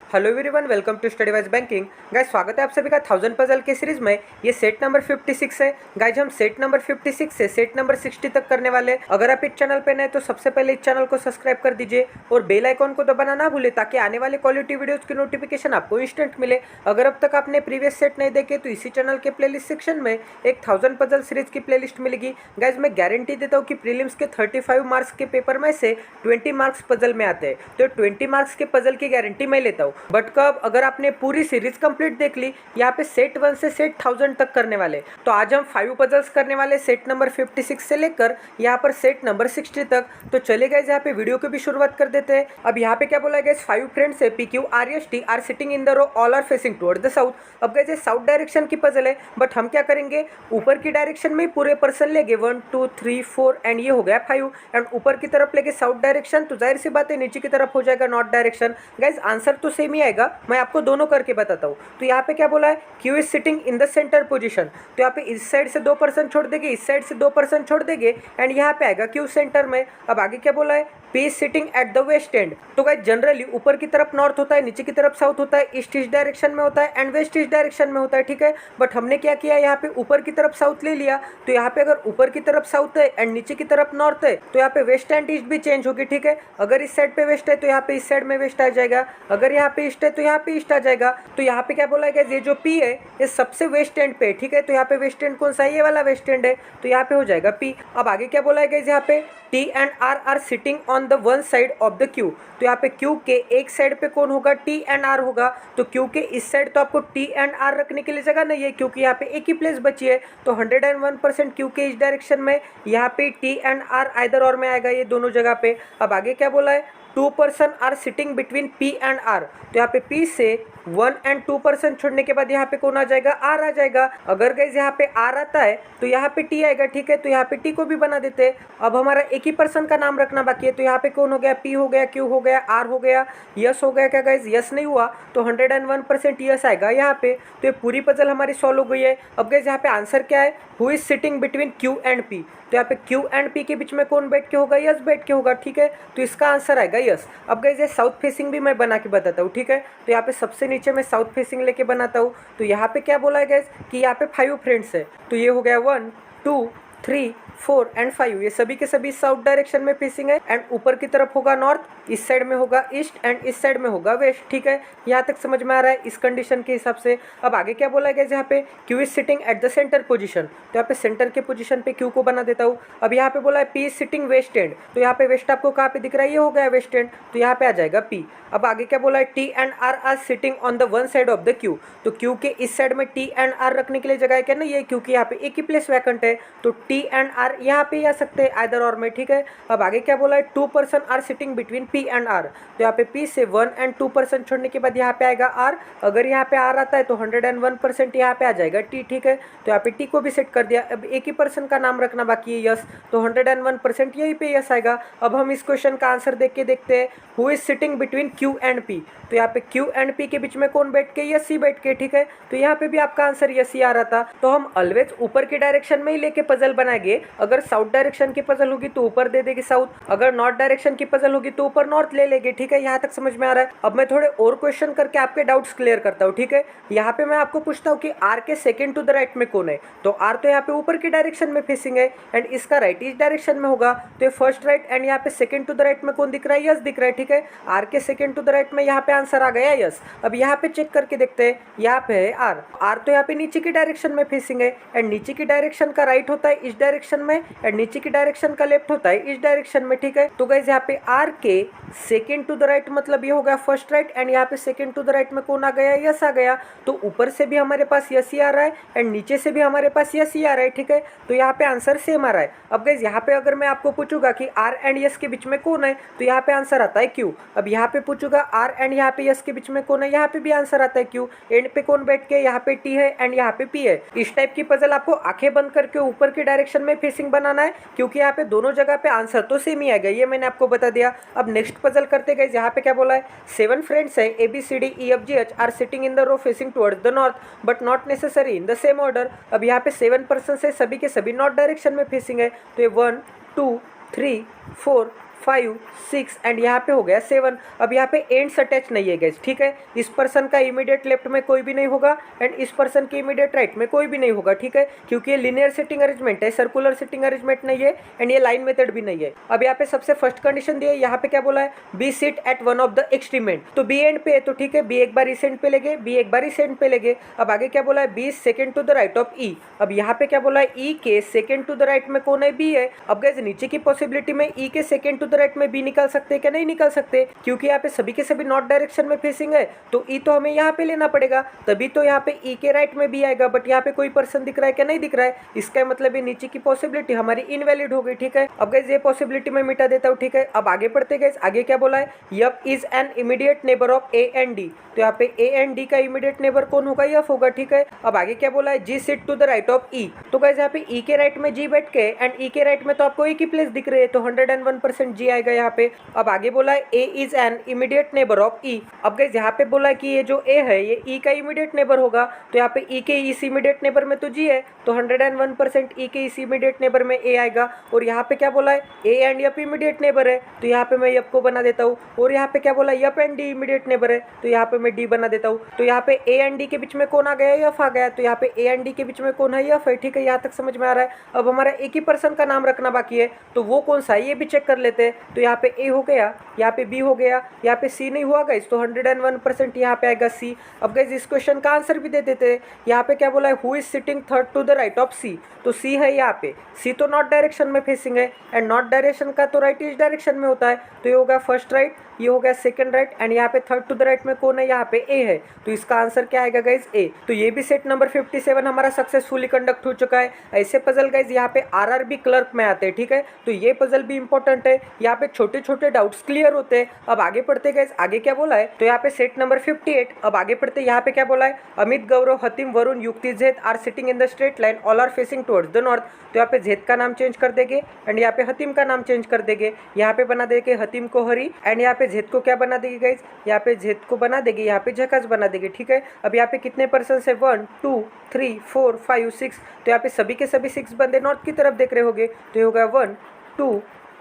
Hello everyone, welcome to study wise banking. Guys स्वागत है आप सभी का 1000 पजल के सीरीज में। ये सेट नंबर 56 है। गाइज हम सेट नंबर 56 से सेट नंबर 60 तक करने वाले। अगर आप इस चैनल पे नए तो सबसे पहले इस चैनल को सब्सक्राइब कर दीजिए और बेल आइकॉन को दबाना ना भूले ताकि आने वाले क्वालिटी वीडियोज की नोटिफिकेशन आपको इंस्टेंट मिले। अगर अब तक आपने प्रीवियस सेट नहीं देखे तो इसी चैनल के प्लेलिस्ट सेक्शन में एक 1000 पजल सीरीज की प्लेलिस्ट मिलेगी। गाइज मैं गारंटी देता हूँ कि प्रीलिम्स के 35 मार्क्स के पेपर में से 20 मार्क्स पजल में आते हैं, तो 20 मार्क्स के पजल की गारंटी मैं लेता हूँ। बट कब, अगर आपने पूरी सीरीज कंप्लीट देख ली, यहाँ पे सेट 1 से सेट 1000 तक करने वाले। तो आज हम 5 पजल्स करने वाले सेट नंबर 56 से लेकर यहाँ पर सेट नंबर 60 तक। तो चले गए यहाँ पे वीडियो की भी शुरुआत कर देते हैं। अब यहाँ पे क्या बोला गया, 5 फ्रेंड्स है PQ RST are sitting in the row, all are facing toward the south. अब गए साउथ डायरेक्शन की पजल है, बट हम क्या करेंगे, ऊपर की डायरेक्शन में पूरे पर्सन लेंगे 1 2 3 4 एंड ये हो गया 5 एंड ऊपर की तरफ लेके साउथ डायरेक्शन, तो जाहिर सी बात है नीचे की तरफ हो जाएगा नॉर्थ डायरेक्शन। गाइज आंसर तो सेम ही आएगा, मैं आपको दोनों करके बताता हूँ। तो यहाँ पे क्या बोला है, Q is sitting in the centre position. तो यहाँ पे इस साइड से 2% छोड़ देंगे, इस साइड से 2% छोड़ देंगे एंड यहाँ पे आएगा Q सेंटर में। अब आगे क्या बोला है, P is sitting at the west end. तो गाइस जनरली ऊपर की तरफ नॉर्थ होता है, नीचे की तरफ साउथ होता है, ईस्ट ईस्ट डायरेक्शन में होता है एंड वेस्ट ईस्ट डायरेक्शन में होता है, ठीक है। बट हमने क्या किया, यहाँ पे ऊपर की तरफ साउथ ले लिया। तो यहाँ पे अगर ऊपर की तरफ साउथ है एंड नीचे की तरफ नॉर्थ है तो यहाँ पे वेस्ट एंड ईस्ट भी चेंज होगी, ठीक है। अगर इस साइड पे वेस्ट है तो यहाँ पे इस साइड में वेस्ट आ जाएगा, अगर यहाँ पे ईस्ट है तो यहाँ पे ईस्ट आ जाएगा। तो यहाँ पे क्या बोला है, ये जो P है ये सबसे वेस्ट एंड पे, ठीक है। तो यहाँ पे वेस्ट एंड कौन सा है, ये वाला वेस्ट एंड है, तो यहाँ पे हो जाएगा P। अब आगे क्या बोला है, यहाँ पे T and R are sitting on the one side of the Q। तो यहाँ पे Q के एक साइड पे कौन होगा, T एंड R होगा। तो Q के इस साइड तो आपको T एंड R रखने के लिए जगह नहीं है क्योंकि यहाँ पे एक ही प्लेस बची है। तो 101% Q के इस डायरेक्शन में यहाँ पे T एंड R आइदर और में आएगा, ये दोनों जगह पे। अब आगे क्या बोला है, 2% are sitting between P and R। तो यहाँ पे P से 1 एंड 2% छोड़ने के बाद यहाँ पे कौन आ जाएगा, R आ जाएगा। अगर गाइस यहाँ पे R आता है तो यहाँ पे T आएगा, ठीक है। तो यहाँ पे T को भी बना देते हैं। अब हमारा एक ही पर्सन का नाम रखना बाकी है। तो यहाँ पे कौन हो गया, P हो गया, Q हो गया, R हो गया, यस हो गया। क्या गाइस यस नहीं हुआ तो 101% यस आएगा यहाँ पे। तो ये पूरी पजल हमारी सॉल्व हो गई है। अब गाइस यहाँ पे आंसर क्या है, who is sitting between Q and P। तो यहाँ पे Q एंड P के बीच में कौन बैठ के होगा, यस बैठ के होगा, ठीक है। तो इसका आंसर आएगा यस। अब गाइस ये साउथ फेसिंग भी मैं बना के बताता हूँ, ठीक है। तो यहाँ पे सबसे नीचे मैं साउथ फेसिंग लेके बनाता हूँ। तो यहाँ पे क्या बोला है गाइस कि यहाँ पे 5 फ्रेंड्स है। तो ये हो गया 1 2 3 4 एंड 5, ये सभी के सभी साउथ डायरेक्शन में फेसिंग है एंड ऊपर की तरफ होगा नॉर्थ, इस साइड में होगा ईस्ट एंड इस साइड में होगा वेस्ट, ठीक है। यहाँ तक समझ में आ रहा है इस कंडीशन के हिसाब से। अब आगे क्या बोला गया, यहाँ पे Q is sitting at the centre position. तो यहाँ पे सेंटर के पोजीशन पे Q को बना देता हूँ। अब यहाँ पे बोला है P is sitting west end. तो यहाँ पे वेस्ट आपको कहाँ पे दिख रहा है, ये हो गया वेस्ट एंड, तो यहाँ पे आ जाएगा P। अब आगे क्या बोला है, T and R are sitting on the one side of the Q। तो Q के इस साइड में T एंड R रखने के लिए जगह है क्या, नहीं है क्योंकि यहाँ पे एक ही प्लेस वैकेंट है। तो T एंड R यहाँ पे आ सकते हैं आइदर और में, ठीक है। अब आगे क्या बोला है, 2% are sitting between P and R। तो यहाँ पे P से 1 एंड 2% छोड़ने के बाद यहाँ पे आएगा R। अगर यहाँ पे R आता है तो 101% यहाँ पे आ जाएगा T, ठीक है। तो यहाँ पे T को भी सेट कर दिया। अब एक ही पर्सन का नाम रखना बाकी है, यस। तो 101% यही पे यस आएगा। अब हम इस क्वेश्चन का आंसर देख के देखते हैं, who is sitting between Q and P। तो यहाँ पे Q एंड P के बीच में कौन बैठ के, यस ही बैठ के, ठीक है। तो यहाँ पे भी आपका आंसर यस ही आ रहा था। तो हम ऑलवेज ऊपर की डायरेक्शन में ही लेके पजल बनाएंगे। अगर साउथ डायरेक्शन की पजल होगी तो ऊपर दे देगी साउथ, अगर नॉर्थ डायरेक्शन की पजल होगी तो ऊपर नॉर्थ ले लेंगे, ठीक है। यहाँ तक समझ में आ रहा है। अब मैं थोड़े और क्वेश्चन करके आपके डाउट्स क्लियर करता हूँ, ठीक है। यहाँ पे मैं आपको पूछता हूँ कि R के सेकंड टू द राइट में कौन है। तो R तो यहाँ पे ऊपर की डायरेक्शन में फेसिंग है एंड इसका राइट इस डायरेक्शन में होगा। तो ये फर्स्ट राइट एंड यहाँ पे सेकंड टू द राइट में कौन दिख रहा है, यस दिख रहा है, ठीक है। R के सेकंड टू द राइट में यहाँ पे आंसर आ गया यस। अब यहाँ पे चेक करके देखते हैं, यहाँ पे है R तो यहाँ पे नीचे की डायरेक्शन में फेसिंग है एंड नीचे की डायरेक्शन का राइट होता है इस डायरेक्शन में एंड नीचे की डायरेक्शन का लेफ्ट होता है इस डायरेक्शन में, ठीक है। तो गाइस यहाँ पे R के सेकंड टू द राइट मतलब ये हो गया फर्स्ट राइट एंड यहाँ पे सेकंड टू द राइट में कौन आ गया, यस आ गया। तो ऊपर से भी हमारे पास यस ही आ रहा है एंड नीचे से भी हमारे पास यस ही आ रहा है, ठीक है। तो यहाँ पे आंसर सेम आ रहा है। अब गाइस यहाँ पे अगर मैं आपको पूछूंगा कि R एंड यस के बीच में कौन है तो यहाँ पे आंसर आता है Q। अब यहाँ पे पूछूंगा R एंड यहाँ पे यस के बीच में कौन है, यहाँ पे भी आंसर आता है Q। एंड पे कौन बैठ के, यहाँ पे T है एंड यहाँ पे P है। इस टाइप की पजल आपको आंखें बंद करके ऊपर की डायरेक्शन में फेसिंग बनाना है क्योंकि यहाँ पे दोनों जगह पे आंसर तो सेम ही आएगा, ये मैंने आपको बता दिया। अब नेक्स्ट पजल करते गए। यहाँ पे क्या बोला है, 7 फ्रेंड्स है ABCDEFGH are sitting in the row facing towards the north but not necessary in the same order. अब यहाँ पे 7 पर्सन है, सभी के सभी नॉर्थ डायरेक्शन में फेसिंग है। तो ये 1 2 3 4 5 6 एंड यहाँ पे हो गया 7। अब यहाँ पे एंड्स अटैच नहीं है गाइस, ठीक है। इस पर्सन का इमीडिएट लेफ्ट में कोई भी नहीं होगा एंड इस पर्सन के इमीडिएट राइट में कोई भी नहीं होगा, ठीक है, क्योंकि ये लिनियर सिटिंग अरेंजमेंट है, सर्कुलर सिटिंग अरेंजमेंट नहीं है एंड ये लाइन मेथड भी नहीं है। अब यहाँ पे सबसे फर्स्ट कंडीशन दी है, यहाँ पे क्या बोला है, B seat at one of the extreme end, तो बी एंड पे है तो ठीक है, बी एक बार इस एंड पे लेंगे, बी एक बार इस एंड पे लेंगे। अब आगे क्या बोला है, B second to the right of E. अब यहाँ पे क्या बोला है, ई के सेकंड टू द राइट में कौन है, बी है। अब गाइस नीचे की पॉसिबिलिटी में ई के सेकंड टू द राइट में बी निकाल सकते हैं क्या, नहीं निकाल सकते, क्योंकि यहाँ पे सभी के सभी नॉर्थ डायरेक्शन में फेसिंग है, तो ई तो हमें यहाँ पे लेना पड़ेगा, तभी तो यहाँ पे ई के राइट में बी आएगा। बट यहाँ पे कोई पर्सन दिख रहा है क्या, नहीं दिख रहा है, इसका मतलब ये नीचे की पॉसिबिलिटी हमारी इनवैलिड हो गई, ठीक है। अब गाइस ये पॉसिबिलिटी मैं मिटा देता हूँ, ठीक है। अब आगे पढ़ते गाइस, आगे क्या बोला है, F is an immediate neighbour of A and D, तो यहाँ पे ए एंड डी का इमीडिएट नेबर कौन होगा, यफ होगा, ठीक है। अब आगे क्या बोला है, G sit to the right of E, तो गाइस यहाँ पे ई के राइट में जी बैठ के एंड ई के राइट में तो आपको ए की प्लेस दिख रही है, तो 101% जी आएगा यहाँ पे। अब आगे बोला है A is an immediate neighbour of E. अब गाइस यहाँ पे बोला है कि ये जो ए है ये ई का इमीडिएट नेबर होगा, तो यहाँ पे ई के इस इमीडिएट नेबर में तो जी है, तो 101% ई के इस इमीडिएट नेबर में ए आएगा। और यहाँ पे क्या बोला है, ए एंड यप इमीडिएट नेबर है, तो यहाँ पे मैं यप को बना देता हूँ। और यहाँ पे क्या बोला, यप एंड डी इमीडिएट नेबर है, तो यहाँ पे मैं डी बना देता हूँ। तो यहाँ पे ए एंड डी के बीच में कौन आ गया, यफ आ गया, तो यहाँ पे ए एंड डी के बीच में कौन है, यफ है, ठीक है। यहाँ तक समझ में आ रहा है। अब हमारा एक ही पर्सन का नाम रखना बाकी है, तो वो कौन सा है ये भी चेक कर लेते हैं। तो यहाँ पे ए हो गया, यहाँ पे बी हो गया, यहाँ पे सी नहीं हुआ गाइस, तो 101% यहाँ पे आएगा सी। अब गाइस इस क्वेश्चन का आंसर भी दे देते हैं। यहाँ पे क्या बोला है, who is sitting third to the right of C, तो सी है यहाँ पे, सी तो नॉर्थ डायरेक्शन में फेसिंग है एंड नॉर्थ डायरेक्शन का तो राइट इस डायरेक्शन में होता है, तो ये हो गया फर्स्ट राइट, ये हो गया सेकंड राइट एंड यहाँ पे थर्ड टू द राइट में कौन है, यहाँ पे ए है, तो इसका आंसर क्या आएगा गाइज, ए। तो ये भी सेट नंबर 57 हमारा सक्सेसफुली कंडक्ट हो चुका है। ऐसे पजल गाइज यहाँ पे आरआरबी क्लर्क में आते हैं, ठीक है, तो ये पजल भी इंपॉर्टेंट है, यहाँ पे छोटे छोटे डाउट्स क्लियर होते हैं। अब आगे पढ़ते गाइज, आगे क्या बोला है, तो यहाँ पे सेट नंबर 58। अब आगे पढ़ते, यहाँ पे क्या बोला है, अमित, गौरव, Hatim, Varun, Yukti, Zed are sitting in the straight line, all are facing towards the north, तो यहाँ पे जेद का नाम चेंज कर देंगे एंड यहाँ पे हतिम का नाम चेंज कर देंगे, यहाँ पे बना देंगे हतिम को हरी एंड यहाँ पे जेद को क्या बना देंगे गाइज, यहाँ पे जेद को बना देंगे, यहाँ पे झकास बना देंगे, ठीक है। अब यहाँ पे कितने पर्सन है, 1 2 3 4 5 6, तो यहाँ पे सभी के सभी 6 बंदे नॉर्थ की तरफ देख रहे होंगे, तो ये होगा 1 2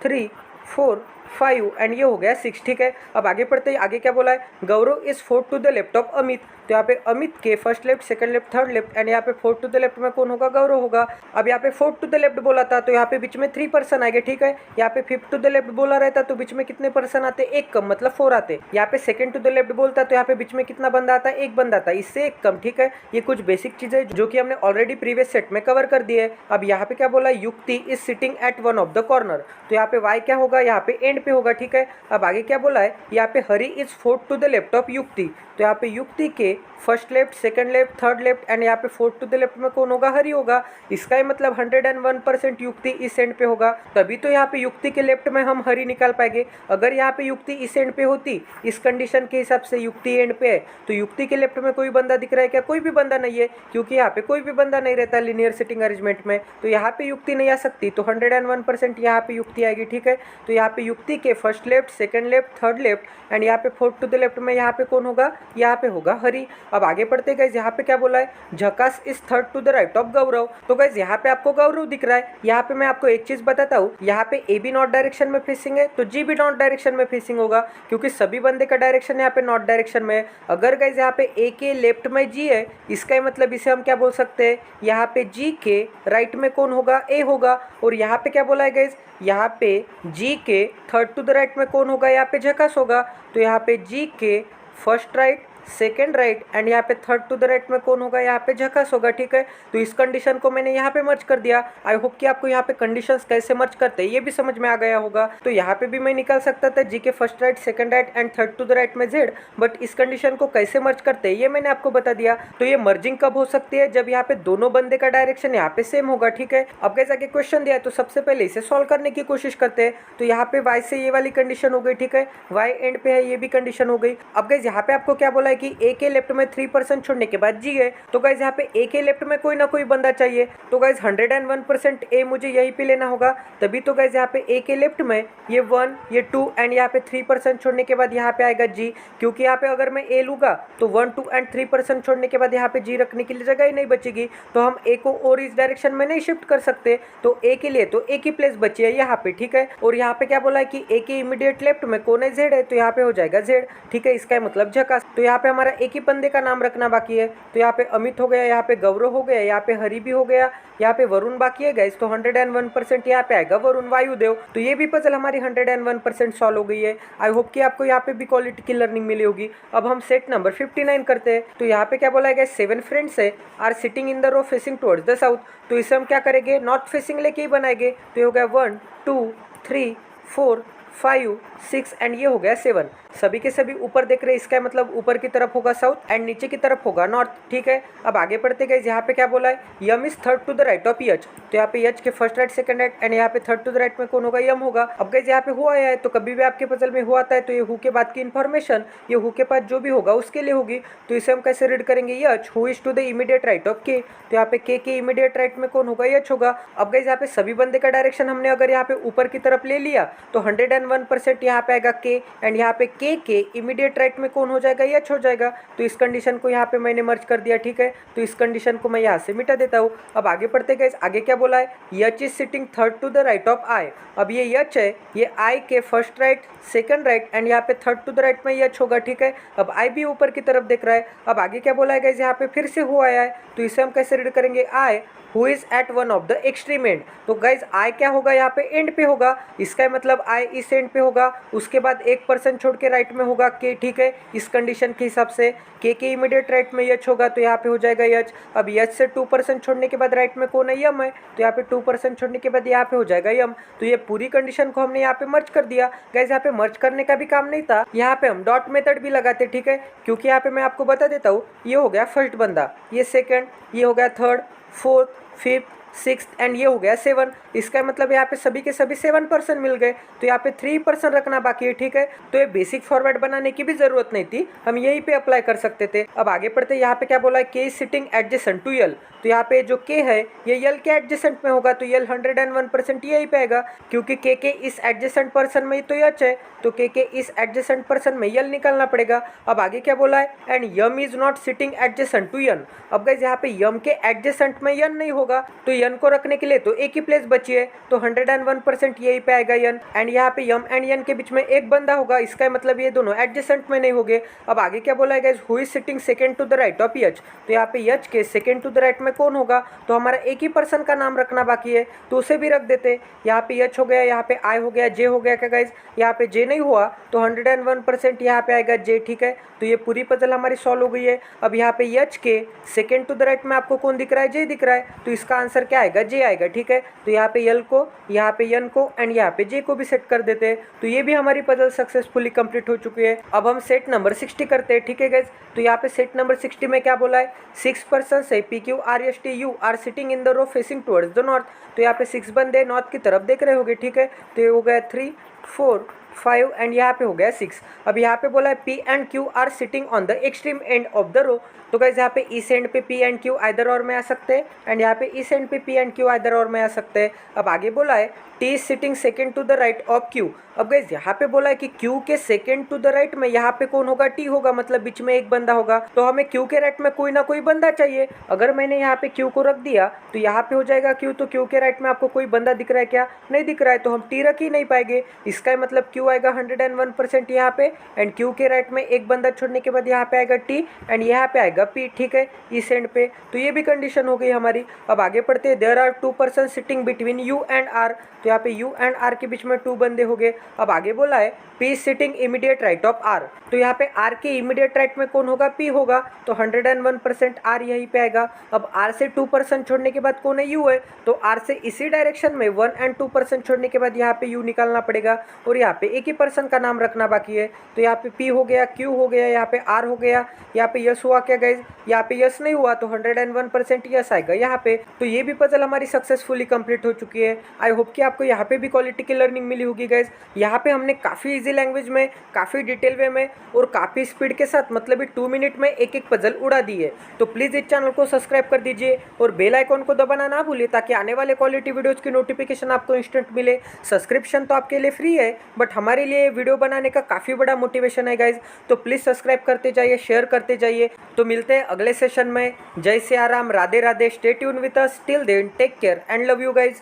3 4 5 एंड ये हो गया 6, ठीक है। अब आगे पढ़ते हैं, आगे क्या बोला है, Gaurav is fourth to the left of Amit, तो यहाँ पे अमित के first left, second left, third left and यहाँ पे फोर्थ टू द लेफ्ट में कौन होगा, गौरव होगा। अब यहाँ पे फोर्थ टू द लेफ्ट बोला था, तो यहाँ पे बीच में 3 पर्सन आएंगे, ठीक है। यहाँ पे फिफ्थ टू द लेफ्ट बोला रहता तो बीच में कितने पर्सन आते, एक कम, मतलब 4 आते। यहाँ पे सेकंड टू द लेफ्ट बोलता तो यहाँ पे बीच में कितना बंदा आता है, एक बंदा आता है, इससे एक कम, ठीक है। ये कुछ बेसिक चीजें जो कि हमने ऑलरेडी प्रीवियस सेट में कवर कर दी है। अब यहाँ पे क्या बोला, युक्ति is sitting eight one of the corner, तो यहाँ पे वाई क्या होगा, यहाँ पे एंड पे होगा, ठीक है। अब आगे क्या बोला है, यहाँ पे Hari is fourth to the left of Yukti, तो यहाँ पे युक्ति के first left, second left, third left and यहाँ पे फोर्थ टू द लेफ्ट में कौन होगा, हरी होगा। इसका ही मतलब 101% युक्ति इस एंड पे होगा, तभी तो यहाँ पे युक्ति के लेफ्ट में हम हरी निकाल पाएंगे। अगर यहाँ पे युक्ति इस एंड पे होती, इस कंडीशन के हिसाब से युक्ति एंड पे है, तो युक्ति के लेफ्ट में कोई बंदा दिख रहा है क्या, कोई भी बंदा नहीं है, क्योंकि यहाँ पे कोई भी बंदा नहीं रहता लिनियर सिटिंग अरेंजमेंट में, तो यहाँ पे युक्ति नहीं आ सकती, तो 101% यहाँ पे युक्ति आएगी, ठीक है। तो यहाँ पे युक्ति के first left, second left, third left and यहाँ पे फोर्थ टू द लेफ्ट में यहाँ पे कौन होगा, यहाँ पे होगा हरी। अब आगे पढ़ते गाइज, यहाँ पे क्या बोला है, झकास is third to the right of Gaurav, तो गाइज यहाँ पे आपको गौरव दिख रहा है। यहाँ पे मैं आपको एक चीज बताता हूँ, यहाँ पे ए भी नॉर्थ डायरेक्शन में फेसिंग है, तो जी भी नॉर्थ डायरेक्शन में फेसिंग होगा, क्योंकि सभी बंदे का डायरेक्शन यहाँ पे नॉर्थ डायरेक्शन में है। अगर गाइज यहाँ पे ए के लेफ्ट में जी है, इसका मतलब इसे हम क्या बोल सकते हैं, यहाँ पे जी के राइट में कौन होगा, ए होगा। और यहाँ पे क्या बोला है गाइज, यहाँ पे जी के थर्ड टू द राइट में कौन होगा, यहाँ पे झकास होगा, तो यहाँ पे जी के first right, second right and यहाँ पे थर्ड टू द राइट में कौन होगा, यहाँ पे झकास होगा, ठीक है। तो इस कंडीशन को मैंने यहाँ पे मर्ज कर दिया। आई होप कि आपको यहाँ पे कंडीशंस कैसे मर्ज करते हैं ये भी समझ में आ गया होगा। तो यहाँ पे भी मैं निकाल सकता था जी के first right, second right and third to the right में जेड, बट इस कंडीशन को कैसे मर्ज करते हैं ये मैंने आपको बता दिया। तो ये मर्जिंग कब हो सकती है, जब यहाँ पे दोनों बंदे का डायरेक्शन यहाँ पे सेम होगा, ठीक है। अब कैसा के क्वेश्चन दिया है, तो सबसे पहले इसे सॉल्व करने की कोशिश करते हैं। तो यहाँ पे वाई से ये वाली कंडीशन हो गई, ठीक है, वाई एंड पे है, ये भी कंडीशन हो गई। अब गाइस यहाँ पे आपको क्या बोला है, कि ए के लेफ्ट में 3% छोड़ने के बाद जी है, तो गाइज यहाँ पे ए के लेफ्ट में कोई ना कोई बंदा चाहिए। तो गाइज 101% ए मुझे यहीं पे लेना होगा, तभी तो गाइज यहाँ पे ए के लेफ्ट में ये 1 ये 2 एंड यहाँ पे 3% छोड़ने के बाद यहाँ पे आएगा जी, क्योंकि यहाँ पे अगर मैं ए लूँगा तो 1 2 एंड 3% छोड़ने के बाद यहाँ पे जी रखने के लिए जगह ही नहीं बचेगी, तो हम ए को और इस डायरेक्शन में नहीं शिफ्ट कर सकते। तो ए के लिए तो ए की प्लेस बची है यहाँ पे, ठीक है। और यहाँ पे क्या बोला है कि ए के इमीडिएट लेफ्ट में कौन है, जेड है, तो यहाँ पे हो जाएगा जेड, ठीक है। इसका मतलब झकास। तो यहाँ पे हमारा एक ही बंदे का नाम रखना बाकी है, तो यहाँ पे अमित हो गया, यहाँ पे गौरव हो गया, यहाँ पे हरि भी हो गया, यहाँ पे वरुण बाकी है गाइस। तो 101% यहाँ पे आएगा वरुण वायुदेव। तो ये भी पजल हमारी 101% सॉल्व हो गई है। आई होप कि आपको यहाँ पे भी क्वालिटी की लर्निंग मिली होगी। अब हम सेट नंबर 59 करते हैं। तो यहाँ पे क्या बोला है गाइस, 7 फ्रेंड्स है are sitting in the row facing towards the south. तो इसे हम क्या करेंगे, नॉर्थ फेसिंग लेके ही बनाएंगे। तो ये हो गया 1 2 3 4 5 6 एंड ये हो गया 7। सभी के सभी ऊपर देख रहे हैं, इसका मतलब ऊपर की तरफ होगा साउथ एंड नीचे की तरफ होगा नॉर्थ, ठीक है। अब आगे बढ़ते गए, यहाँ पे क्या बोला है, M is third to the right of H. तो यहाँ पे यच के first right second right and यहाँ पे थर्ड टू द राइट में कौन होगा, यम होगा। अब गए यहाँ पे हुआ है, तो कभी भी आपके पजल में हुआ आता है तो ये हु के बाद की इन्फॉर्मेशन ये हु के पास जो भी होगा उसके लिए होगी। तो इसे हम कैसे रीड करेंगे, H who is to the immediate right of K. तो यहाँ पे के इमीडिएट राइट में कौन होगा, यच होगा। अब गए यहाँ पे सभी बंदे का डायरेक्शन हमने अगर यहाँ पे ऊपर की तरफ ले लिया तो 101% यहाँ पे आएगा के एंड यहाँ पे के इमीडिएट राइट में कौन हो जाएगा, यच हो जाएगा। तो इस कंडीशन को यहाँ पे मैंने मर्ज कर दिया, ठीक है। तो इस कंडीशन को मैं यहाँ से मिटा देता हूँ। अब आगे पढ़ते गए, आगे क्या बोला है, H is sitting third to the right of I. अब ये यच है, ये आई के first right second right and यहाँ पे थर्ड टू द राइट में यच होगा, ठीक है। अब आई भी ऊपर की तरफ देख रहा है। अब आगे क्या बोला है गाइस, यहाँ पे फिर से हुआ है, तो इसे हम कैसे रीड करेंगे, I who is at one of the extreme end. तो गाइज आई क्या होगा, यहाँ पे एंड पे होगा, इसका मतलब आई इस एंड पे होगा, उसके बाद 1% छोड़ के राइट में होगा के, ठीक है। इस कंडीशन के हिसाब से के इमीडिएट राइट में यच होगा, तो यहाँ पे हो जाएगा यच। अब यच से 2% छोड़ने के बाद राइट में कौन है, यम है, तो यहाँ पे 2% छोड़ने के बाद यहाँ पे हो जाएगा यम। तो ये पूरी कंडीशन को हमने यहाँ पे मर्ज कर दिया। गाइज यहाँ पे मर्ज करने का भी काम नहीं था, यहाँ पे हम डॉट मेथड भी लगाते, ठीक है। क्योंकि यहाँ पे मैं आपको बता देता हूँ, ये हो गया फर्स्ट बंदा, ये सेकेंड, ये हो गया third, fourth, fifth, sixth and ये हो गया 7। इसका मतलब यहाँ पे सभी के सभी 7% मिल गए, तो यहाँ पे 3% रखना बाकी है, ठीक है। तो ये बेसिक फॉर्मेट बनाने की भी जरूरत नहीं थी, हम यहीं पे अप्लाई कर सकते थे। अब आगे पढ़ते, यहाँ पे क्या बोला है, के इज सिटिंग एडजेसेंट टू यल। तो यहाँ पे जो के है ये यल के एडजेसेंट में होगा, तो यल 101% यही पे आएगा, क्योंकि के इस एडजेसेंट पर्सन में ही तो यच है, तो के इस एडजेसेंट पर्सन में यल निकालना पड़ेगा। अब आगे क्या बोला है, and M is not sitting adjacent to N. अब गाइस यहाँ पे यम के एडजेसेंट में यन नहीं होगा, तो यन को रखने के लिए तो एक ही प्लेस बची है, तो 101% यही पे आएगा यन। एंड यहाँ पे यम एंड यन के बीच में एक बंदा होगा, इसका मतलब ये दोनों एडजेसेंट में नहीं होंगे। अब आगे क्या बोला है guys, who is sitting second to the right of H. तो यहाँ पे यच के सेकंड टू द राइट में कौन होगा, तो हमारा एक ही पर्सन का नाम रखना बाकी है, तो उसे भी रख देते। यहाँ पे यच हो गया, यहाँ पे आई हो गया, जे हो गया क्या गाइस, यहाँ पे जे नहीं हुआ तो 101% यहाँ पे आएगा जे, ठीक है। तो ये पूरी पजल हमारी सॉल्व हो गई है। अब यहाँ पे यच के सेकंड टू द राइट में आपको कौन दिख रहा है, जे दिख रहा है, तो इसका आंसर क्या आएगा, जे आएगा, ठीक है। तो यहाँ पे यल को, यहाँ पे यन को एंड यहाँ पे जे को भी सेट कर देते हैं। तो ये भी हमारी पजल सक्सेसफुली कंप्लीट हो चुकी है। अब हम सेट नंबर 60 करते हैं, ठीक है गाइस। तो यहाँ पे सेट नंबर 60 में क्या बोला है, 6 पर्सन है P Q R S T U are sitting in the row facing towards the north. तो यहाँ पे 6 बंदे नॉर्थ की तरफ देख रहे होंगे, ठीक है। तो ये हो गया 3 4 5 एंड यहाँ पे हो गया 6। अब यहाँ पे बोला है P and Q are sitting on the extreme end of the row. तो गाइस यहाँ पे इस एंड पे पी एंड क्यू आइदर और में आ सकते हैं एंड यहाँ पे इस एंड पे पी एंड क्यू आइदर और में आ सकते हैं। अब आगे बोला है T is sitting second to the right of Q. अब गाइस यहाँ पे बोला है कि क्यू के सेकेंड टू द राइट में यहाँ पे कौन होगा, टी होगा, मतलब बीच में एक बंदा होगा। तो हमें क्यू के राइट में कोई ना कोई बंदा चाहिए। अगर मैंने यहाँ पे क्यू को रख दिया तो यहाँ पे हो जाएगा क्यू। तो क्यू के राइट में आपको कोई बंदा दिख रहा है क्या, नहीं दिख रहा है, तो हम टी रख ही नहीं पाएंगे। इसका मतलब क्यू आएगा 101% यहाँ पे एंड क्यू के राइट में एक बंदा छोड़ने के बाद यहाँ पे आएगा टी एंड यहाँ पे आएगा पी, ठीक है, इस एंड पे। तो ये भी कंडीशन हो गई हमारी। अब आगे पढ़ते हैं, there are 2 person sitting between U and R. तो यहाँ पे यू एंड आर के बीच में 2 बंदे हो गए। अब आगे बोला है P is sitting immediate right of R. तो यहाँ पे आर के इमीडिएट राइट में कौन होगा, पी होगा, तो 101% आर यहीं पे आएगा। अब आर से 2% छोड़ने के बाद कौन है, यू है, तो आर से इसी डायरेक्शन में 1 एंड 2% छोड़ने के बाद यहाँ पे यू निकालना पड़ेगा और यहाँ पे एक ही पर्सन का नाम रखना बाकी है। तो यहाँ पे पी हो गया, क्यू हो गया, यहाँ पे आर हो गया, यहाँ पे यस हुआ क्या गाइज, यहाँ पे यस नहीं हुआ तो 101% यस आएगा यहाँ पे। तो ये भी पजल हमारी सक्सेसफुली कंप्लीट हो चुकी है। आई होप कि आपको आपको यहाँ पे भी क्वालिटी की लर्निंग मिली होगी गाइज। यहाँ पे हमने काफ़ी इजी लैंग्वेज में, काफ़ी डिटेल वे में और काफ़ी स्पीड के साथ मतलब 2 मिनट में एक एक पजल उड़ा दी है। तो प्लीज़ इस चैनल को सब्सक्राइब कर दीजिए और बेल आइकॉन को दबाना ना भूलिए ताकि आने वाले क्वालिटी वीडियोज़ की नोटिफिकेशन आपको इंस्टेंट मिले। सब्सक्रिप्शन तो आपके लिए फ्री है, बट हमारे लिए वीडियो बनाने का काफ़ी बड़ा मोटिवेशन है गाइज। तो प्लीज़ सब्सक्राइब करते जाइए, शेयर करते जाइए। तो मिलते हैं अगले सेशन में। जय Siya Ram, Radhe Radhe, stay tune with us, till then take care and love you guys.